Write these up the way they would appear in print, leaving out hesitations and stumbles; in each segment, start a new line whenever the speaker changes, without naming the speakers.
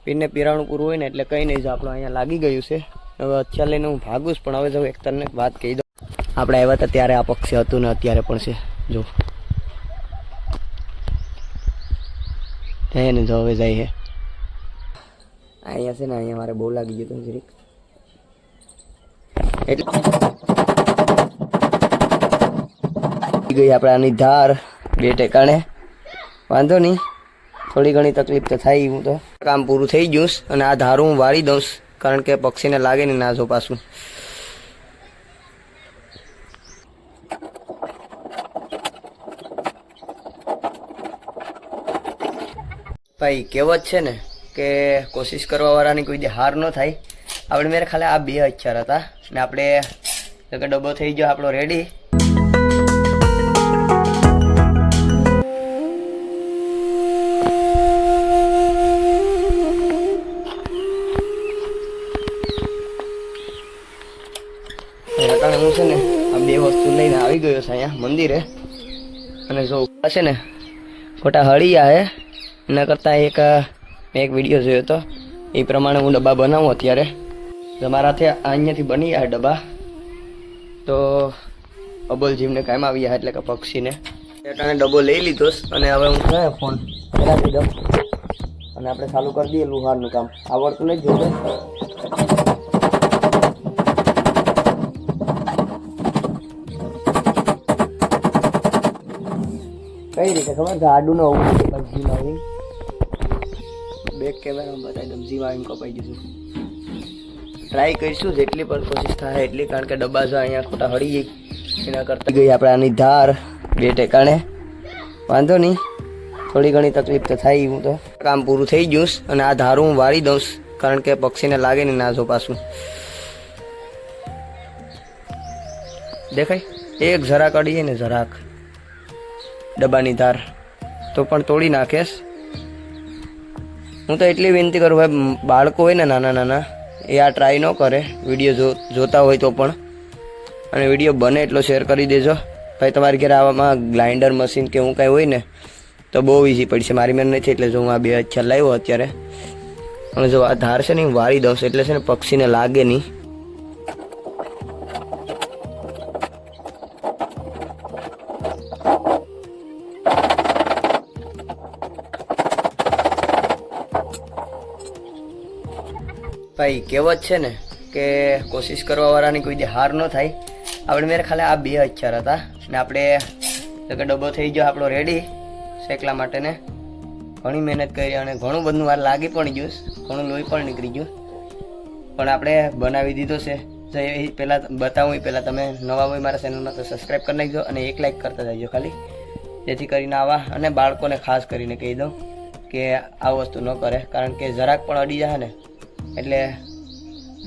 પીરને પીરાણું પૂરું હોય ને એટલે કંઈ નહીં. જો આપણું અહીંયા લાગી ગયું છે. હવે અત્યારે લઈને હું ભાગું પણ હવે જો એક તને વાત કહી દઉં. આપણે આવ્યા હતા ત્યારે આ પક્ષી હતું ને અત્યારે પણ છે. જો ને જો હવે જાય છે અહીંયા છે ને. અહીંયા મારે બહુ લાગી ગયું હતું જરીક એટલે ગઈ આપણે આની ધાર 2 ટેકાણે. વાંધો નહીં, થોડી ઘણી તકલીફ તો થાય. હું તો કામ પૂરું થઈ ગયું અને આ ધારું હું વાળી દઉં કારણ કે પક્ષીને લાગે ને ના જો પાછું. ભાઈ કહેવત છે ને કે કોશિશ કરવા વાળાની કોઈ દી હાર ન થાય. આપણે મેરે ખાલી આ 2 અક્ષર હતા ને આપણે ડબ્બો થઈ ગયો આપણો રેડી. કારણ હું છે ને આ 2 વસ્તુ લઈને આવી ગયો છે અહીંયા મંદિરે. અને જો છે ને ખોટા હળિયા હે એના કરતાં મેં એક વિડીયો જોયો હતો એ પ્રમાણે હું ડબ્બા બનાવું અત્યારે. તમારાથી અહીંયાથી બની ગયા ડબ્બા તો અબોલ જીવને કામ આવી ગયા એટલે કે પક્ષીને. એટલે ડબ્બો લઈ લીધો અને હવે હું છે ફોન રાખી દઉં અને આપણે ચાલુ કરી દઈએ લુહારનું કામ. આવડતું નથી જોવે. કઈ રીતે ખબર છે? આડું નો હોવું બેક કેમેરામાં બતાવી દઉં. જીવા એમ કપાઈ જશું. ટ્રાય કરીશું જેટલી પણ કોશિશ થાય એટલી, કારણ કે ડબ્બા જો અહીંયા ખોટા હળી ગઈ એના કરતાં ગઈ આપણે આની ધાર 2 ટેકાણે. વાંધો નહીં, થોડી ઘણી તકલીફ તો થાય. હું તો કામ પૂરું થઈ ગયું અને આ ધારું હું વાળી દઉં કારણ કે પક્ષીને લાગે ને ના જો પાછું. દેખાય એક જરાક અડીએ ને જરાક ડબ્બાની ધાર તો પણ તોડી નાખેશ. હું તો એટલી વિનંતી કરું ભાઈ, બાળકો હોય ને નાના નાના એ આ ટ્રાય ન કરે. વિડીયો જોતા હોય તો પણ, અને વિડીયો બને એટલો શેર કરી દેજો ભાઈ. તમારી ઘરે આવામાં ગ્રાઇન્ડર મશીન કે હું કાંઈ હોય ને તો બહુ ઇઝી પડશે. મારી મેન નથી એટલે જો હું આ 2 અક્ષર લાવ્યો અત્યારે. અને જો આ ધાર છે ને હું વાળી દઉં એટલે છે ને પક્ષીને લાગે નહીં. ભાઈ કહેવત છે ને કે કોશિશ કરવા વાળાની કોઈ દી હાર ન થાય. આપણે મેરે ખાલી આ 2 અક્ષર હતા ને આપણે ડબ્બો થઈ ગયો આપણો રેડી શેકલા માટે ને. ઘણી મહેનત કરી અને ઘણું બધું વાર લાગી પણ ગયું, ઘણું લોહી પણ નીકળી ગયું, પણ આપણે બનાવી દીધો છે. જો એ પહેલાં બતાવું એ પહેલાં તમે નવા હોય મારા ચેનલમાં તો સબસ્ક્રાઈબ કરી નાખજો અને 1 લાઈક કરતા જજો ખાલી, જેથી કરીને આવા. અને બાળકોને ખાસ કરીને કહી દઉં કે આ વસ્તુ ન કરે, કારણ કે જરાક પણ અડી જાય ને એટલે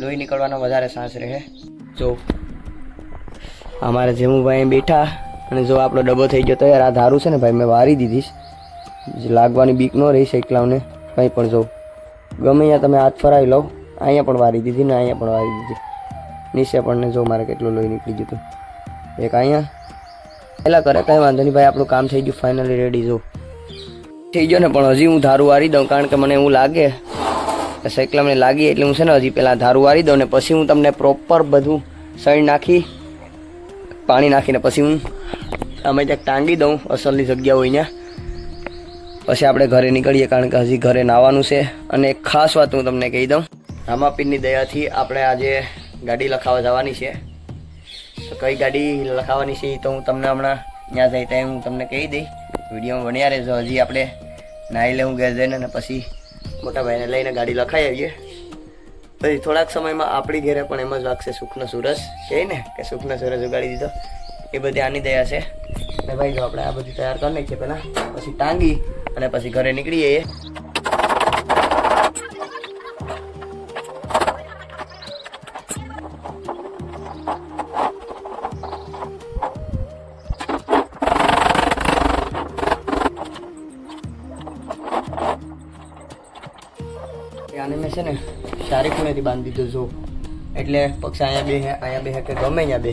લોહી નીકળવાનો વધારે ચાન્સ રહે. જો અમારે જેમુભાઈ બેઠા અને જો આપણો ડબ્બો થઈ ગયો તૈયાર. આ ધારું છે ને ભાઈ મેં વારી દીધીશ, લાગવાની બીક ન રહી શેકલાઓને કંઈ પણ. જો ગમે અહીંયા તમે હાથ ફરાવી લો. અહીંયા પણ વારી દીધી ને અહીંયા પણ વારી દીધી. નીચે પણ ને જો મારે કેટલું લોહી નીકળી ગયું હતું. એક અહીંયા પહેલાં કરે કંઈ વાંધો નહીં ભાઈ, આપણું કામ થઈ ગયું ફાઇનલી રેડી. જો થઈ ગયો ને, પણ હજી હું ધારું વારી દઉં કારણ કે મને એવું લાગે સાયકલ મને લાગી એટલે હું છે ને હજી પહેલાં ધારું વારી દઉં ને પછી હું તમને પ્રોપર બધું સણ નાખી પાણી નાખીને પછી હું અમે ત્યાં ટાંગી દઉં અસલની જગ્યા હોય ત્યાં. પછી આપણે ઘરે નીકળીએ કારણ કે હજી ઘરે નાવાનું છે. અને એક ખાસ વાત હું તમને કહી દઉં, રામાપીરની દયાથી આપણે આજે ગાડી લખાવા જવાની છે. તો કઈ ગાડી લખાવાની છે એ તો હું તમને હમણાં ત્યાં જઈ ત્યાં હું તમને કહી દઈ. વિડીયોમાં બન્યા રહેજો. હજી આપણે નાહી લેવું ઘેર જઈને અને પછી મોટા ભાઈને લઈને ગાડી લખાઈ આવીએ. પછી થોડાક સમયમાં આપણી ઘેરે પણ એમ જ વાગશે સુખનો સૂરજ. કહે ને કે સુખનો સૂરજ ઉગાડી દીધો, એ બધી આની દયા છે. અને ભાઈ જો આપણે આ બધું તૈયાર કરી નાખીએ પહેલાં, પછી ટાંગી અને પછી ઘરે નીકળી જઈએ. આને મેં છે ને ચારે ખૂણેથી બાંધી દીધું છું એટલે પક્ષી અહીંયા બે કે ગમે અહીંયા બે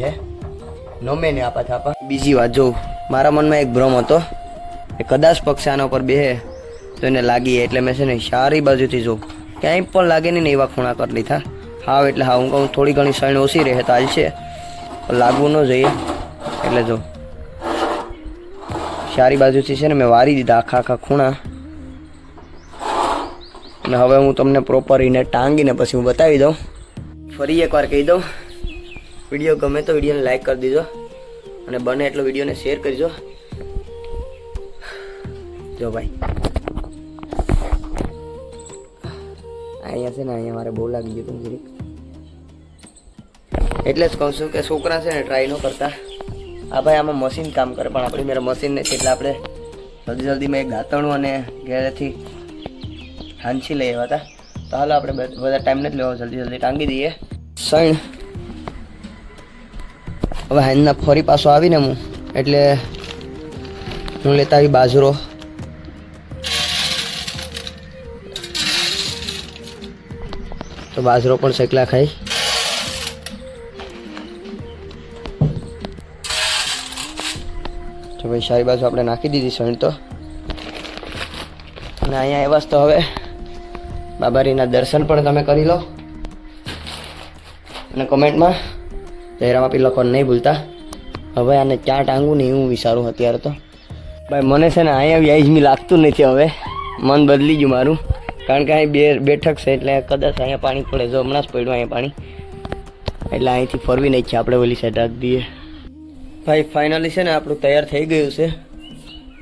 નમે ને આપા થાપા. બીજી વાત જો મારા મનમાં એક ભ્રમ હતો કે કદાચ પક્ષી આના ઉપર બે તો એને લાગી, એટલે મેં છે ને સારી બાજુથી જો ક્યાંય પણ લાગે નહીં ને એવા ખૂણા કરી લીધા. હાવ એટલે હા, હું કહું થોડી ઘણી સણ ઓછી રહે તો હાલશે, લાગવું ન જોઈએ. એટલે જો ચારી બાજુથી છે ને મેં વારી દીધા આખા ખૂણા. અને હવે હું તમને પ્રોપર એને ટાંગીને પછી હું બતાવી દઉં. ફરી એકવાર કહી દઉં, વિડીયો ગમે તો વિડીયોને લાઈક કરી દીધો અને બને એટલો વિડીયોને શેર કરજો. જો ભાઈ અહીંયા છે ને, અહીંયા મારે બહુ લાગી ગયું હતું જરીક, એટલે જ કહું છું કે છોકરા છે ને ટ્રાય ન કરતા. હા ભાઈ, આમાં મશીન કામ કરે પણ આપણી મેરે મશીન નથી, એટલે આપણે જલ્દીમાં એક દાંતણું અને ઘેરેથી હાંસી લઈ આવ્યા હતા. તો હાલો આપણે બધા ટાઈમ નથી લેવો, જલ્દી ટાંગી દઈએ સણ. હવે હાંજના ફરી પાછો આવીને હું એટલે હું લેતા આવી બાજરો. તો બાજરો પણ શેકલા ખાઈ. તો ભાઈ સારી બાજુ આપણે નાખી દીધી સણ તો. અને અહીંયા આવ્યા તો હવે બાબારીના દર્શન પણ તમે કરી લો અને કોમેન્ટમાં જયરામાપી લખવાનું નહીં ભૂલતા. હવે આને ક્યાં ટાંગું નહીં હું વિચારું અત્યારે તો. ભાઈ મને છે ને અહીંયા વ્યાજમી લાગતું નથી, હવે મન બદલી ગયું મારું, કારણ કે અહીં બેઠક છે એટલે કદાચ અહીંયા પાણી પડે. જો હમણાં જ પડ્યું અહીંયા પાણી, એટલે અહીંથી ફરવી નહીં છે આપણે ઓલી સાઈડ રાખી દઈએ. ભાઈ ફાઇનલી છે ને આપણું તૈયાર થઈ ગયું છે,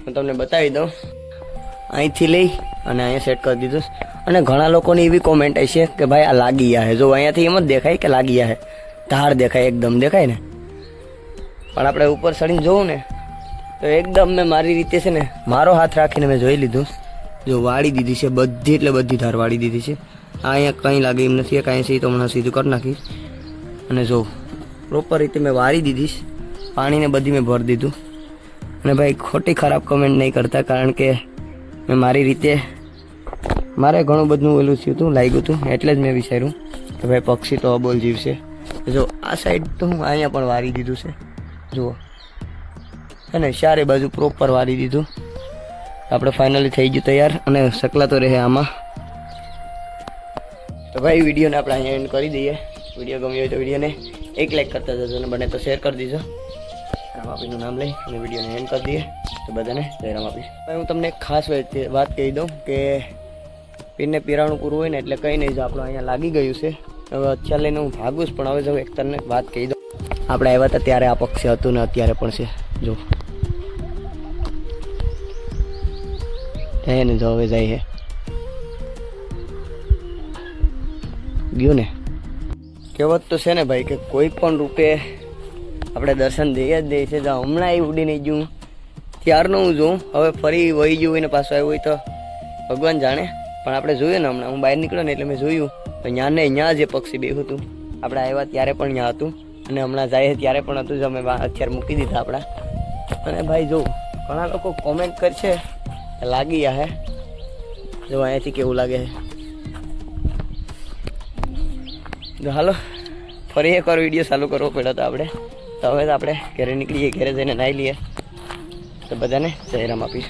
હું તમને બતાવી દઉં. અહીંથી લઈ અને અહીંયા સેટ કરી દીધું. અને ઘણા લોકોની એવી કોમેન્ટ આવી છે કે ભાઈ આ લાગી ગયા છે. જો અહીંયાથી એમ જ દેખાય કે લાગી ગયા છે, ધાર દેખાય, એકદમ દેખાય ને. પણ આપણે ઉપર ચડીને જોવું ને તો એકદમ મેં મારી રીતે છે ને મારો હાથ રાખીને મેં જોઈ લીધું. જો વાળી દીધી છે બધી, એટલે બધી ધાર વાળી દીધી છે. આ અહીંયા કંઈ લાગે એમ નથી, કાંઈ છે તો હમણાં સીધું કરી નાખીશ. અને જો પ્રોપર રીતે મેં વાળી દીધીશ, પાણીને બધી મેં ભરી દીધું. અને ભાઈ ખોટી ખરાબ કમેન્ટ નહીં કરતા, કારણ કે મેં મારી રીતે મારે ઘણું બધું ઓલું થયું હતું, લાગ્યું હતું, એટલે જ મેં વિચાર્યું કે ભાઈ પક્ષી તો અબોલ જીવ છે. જો આ સાઈડ તો હું અહીંયા પણ વારી દીધું છે, જુઓ અને ચારે બાજુ પ્રોપર વારી દીધું. આપણે ફાઇનલી થઈ ગયું તૈયાર અને શકલા તો રહે આમાં. તો ભાઈ વિડીયોને આપણે અહીંયા એન્ડ કરી દઈએ. વિડીયો ગમ્યો હોય તો વિડીયોને એક લાઈક કરતા જજો અને બને તો શેર કરી દીજો. રામાપીનું નામ લઈ અને વિડીયોને એન્ડ કરી દઈએ. તો બધાને જય રામાપી. હું તમને એક ખાસ વાત કહી દઉં કે પીરને પીરાણું પૂરું હોય ને એટલે કંઈ નહીં, જો આપણું અહીંયા લાગી ગયું છે. હવે અત્યારે લઈને હું ભાગું જ, પણ હવે જો એક તમને વાત કહી દઉં. આપણે આવ્યા હતા ત્યારે આ પક્ષી હતું ને અત્યારે પણ છે. જો ને, જો હવે જાય છે, ગયું ને. કહેવત તો છે ને ભાઈ કે કોઈ પણ રૂપે આપણે દર્શન દઈએ જ દઈએ છે. હમણાં એ ઉડી નહીં ગયું ત્યારનું હું જોઉં, હવે ફરી વહી ગયું હોય ને પાછું આવ્યું હોય તો ભગવાન જાણે. પણ આપણે જોયું ને, હમણાં હું બહાર નીકળ્યો ને એટલે મેં જોયું તો ત્યાં ને ત્યાં જે પક્ષી બેહું હતું. આપણે આવ્યા ત્યારે પણ ત્યાં હતું અને હમણાં જાય ત્યારે પણ હતું. જ અમે અત્યારે મૂકી દીધા આપણા. અને ભાઈ જો ઘણા લોકો કોમેન્ટ કરશે લાગી ગયા હે, જો અહીંયાથી કેવું લાગે છે. હાલો ફરી એકવાર વિડીયો ચાલુ કરવો પડ્યો હતો આપણે. તો હવે આપણે ઘરે નીકળીએ, ઘરે જઈને નાહી લઈએ. તો બધાને જય રામાપીર.